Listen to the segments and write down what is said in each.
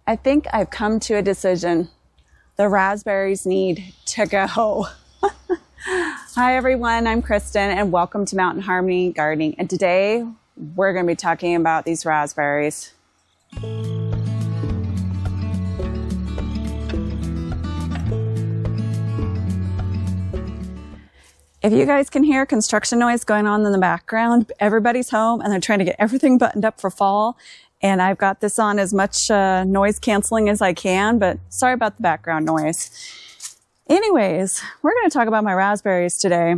I think I've come to a decision. The raspberries need to go. Hi everyone, I'm Kristen and welcome to Mountain Harmony Gardening. And today we're going to be talking about these raspberries. If you guys can hear construction noise going on in the background, everybody's home and they're trying to get everything buttoned up for fall. And I've got this on as much noise canceling as I can, but sorry about the background noise. Anyways, we're going to talk about my raspberries today.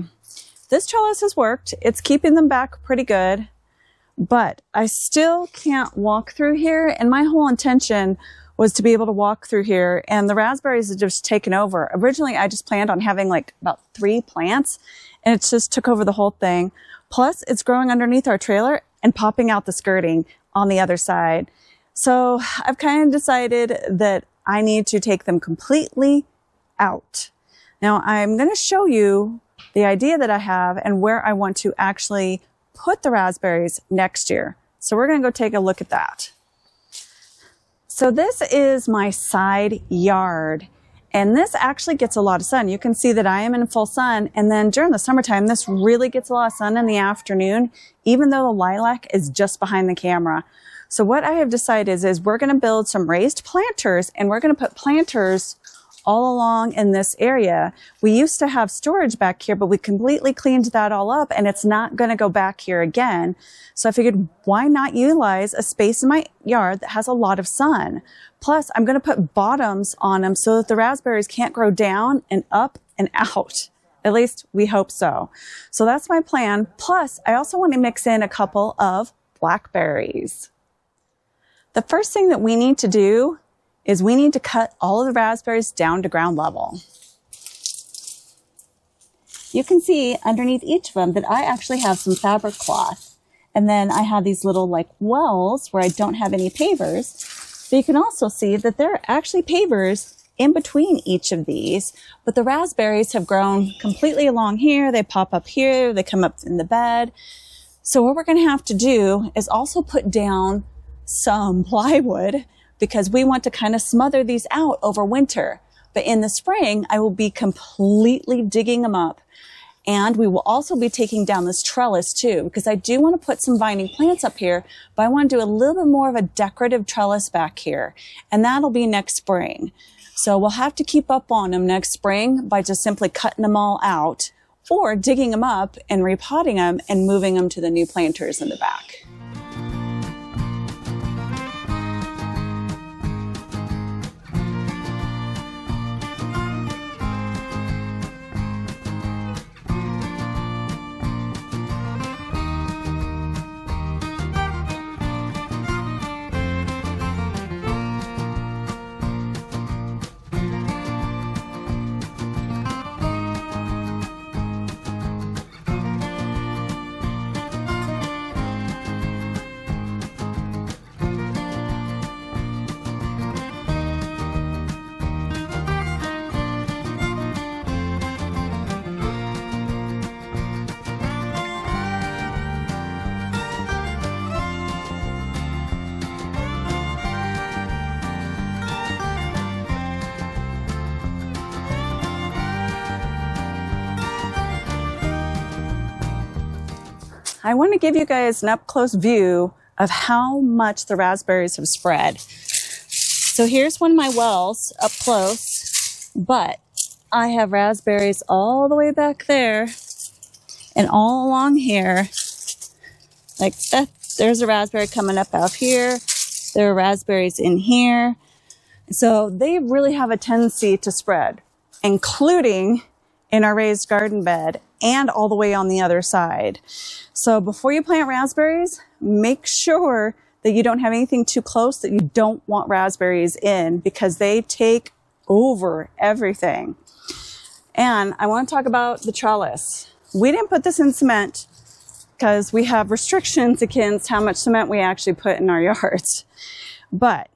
This trellis has worked. It's keeping them back pretty good, but I still can't walk through here. And my whole intention was to be able to walk through here, and the raspberries have just taken over. Originally, I just planned on having like about 3 plants, and it just took over the whole thing. Plus, it's growing underneath our trailer and popping out the skirting on the other side. So I've kind of decided that I need to take them completely out. Now, I'm going to show you the idea that I have and where I want to actually put the raspberries next year. So we're going to go take a look at that. So this is my side yard, and this actually gets a lot of sun. You can see that I am in full sun, and then during the summertime, this really gets a lot of sun in the afternoon, even though the lilac is just behind the camera. So what I have decided is we're going to build some raised planters, and we're going to put planters all along in this area. We used to have storage back here, but we completely cleaned that all up, and it's not going to go back here again. So I figured, why not utilize a space in my yard that has a lot of sun? Plus, I'm going to put bottoms on them so that the raspberries can't grow down and up and out. At least we hope so. So that's my plan. Plus, I also want to mix in a couple of blackberries. The first thing that we need to do is we need to cut all of the raspberries down to ground level. You can see underneath each of them that I actually have some fabric cloth. And then I have these little like wells where I don't have any pavers. But you can also see that there are actually pavers in between each of these. But the raspberries have grown completely along here. They pop up here. They come up in the bed. So what we're going to have to do is also put down some plywood, because we want to kind of smother these out over winter. But in the spring, I will be completely digging them up. And we will also be taking down this trellis too, because I do want to put some vining plants up here, but I want to do a little bit more of a decorative trellis back here. And that'll be next spring. So we'll have to keep up on them next spring by just simply cutting them all out or digging them up and repotting them and moving them to the new planters in the back. I want to give you guys an up-close view of how much the raspberries have spread. So here's one of my wells up close, but I have raspberries all the way back there and all along here. Like that, there's a raspberry coming up out here. There are raspberries in here. So they really have a tendency to spread, including in our raised garden bed and all the way on the other side. So before you plant raspberries, make sure that you don't have anything too close that you don't want raspberries in, because they take over everything. And I want to talk about the trellis. We didn't put this in cement because we have restrictions against how much cement we actually put in our yards. But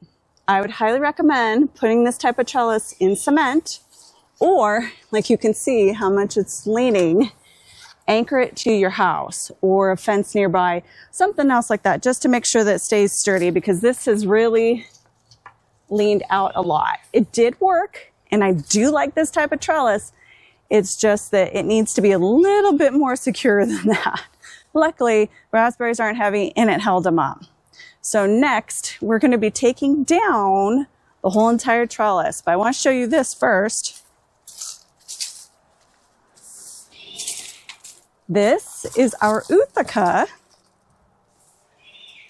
I would highly recommend putting this type of trellis in cement, or like you can see how much it's leaning, anchor it to your house or a fence nearby, something else like that, just to make sure that it stays sturdy, because this has really leaned out a lot. It did work, and I do like this type of trellis. It's just that it needs to be a little bit more secure than that. Luckily, raspberries aren't heavy and it held them up. So next, we're going to be taking down the whole entire trellis. But I want to show you this first. This is our Uthaka,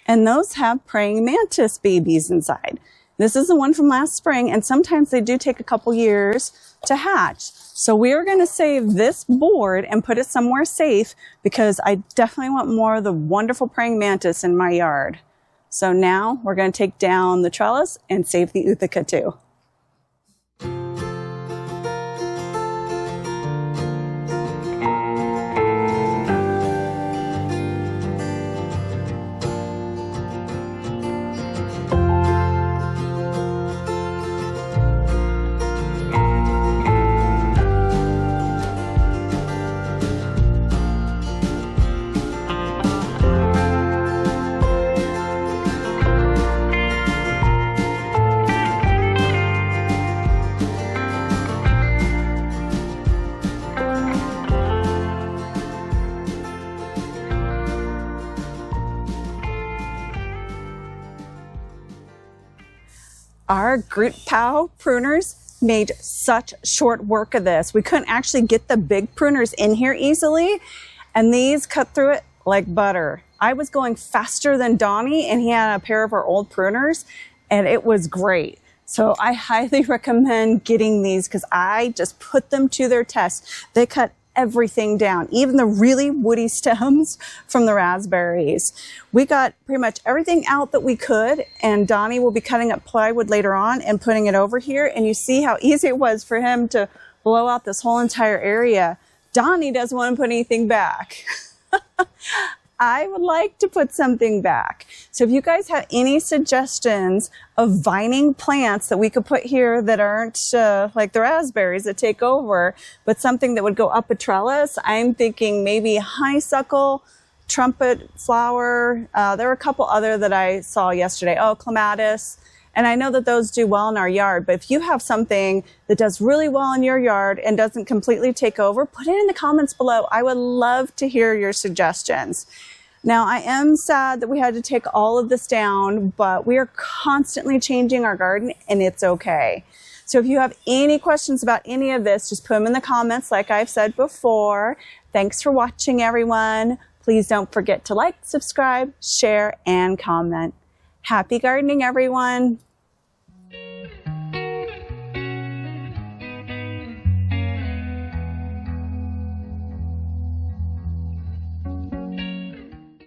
and those have praying mantis babies inside. This is the one from last spring, and sometimes they do take a couple years to hatch. So we are going to save this board and put it somewhere safe because I definitely want more of the wonderful praying mantis in my yard. So now we're going to take down the trellis and save the Uthaka too. Our Groot Pow pruners made such short work of this. We couldn't actually get the big pruners in here easily, and these cut through it like butter. I was going faster than Donnie, and he had a pair of our old pruners, and it was great. So I highly recommend getting these because I just put them to their test. They cut everything down, even the really woody stems from the raspberries. We got pretty much everything out that we could, and Donnie will be cutting up plywood later on and putting it over here, and you see how easy it was for him to blow out this whole entire area. Donnie doesn't want to put anything back. I would like to put something back. So if you guys have any suggestions of vining plants that we could put here that aren't like the raspberries that take over, but something that would go up a trellis, I'm thinking maybe honeysuckle, trumpet flower. There were a couple other that I saw yesterday. Oh, clematis. And I know that those do well in our yard, but if you have something that does really well in your yard and doesn't completely take over, put it in the comments below. I would love to hear your suggestions. Now, I am sad that we had to take all of this down, but we are constantly changing our garden, and it's okay. So if you have any questions about any of this, just put them in the comments like I've said before. Thanks for watching, everyone. Please don't forget to like, subscribe, share, and comment. Happy gardening, everyone.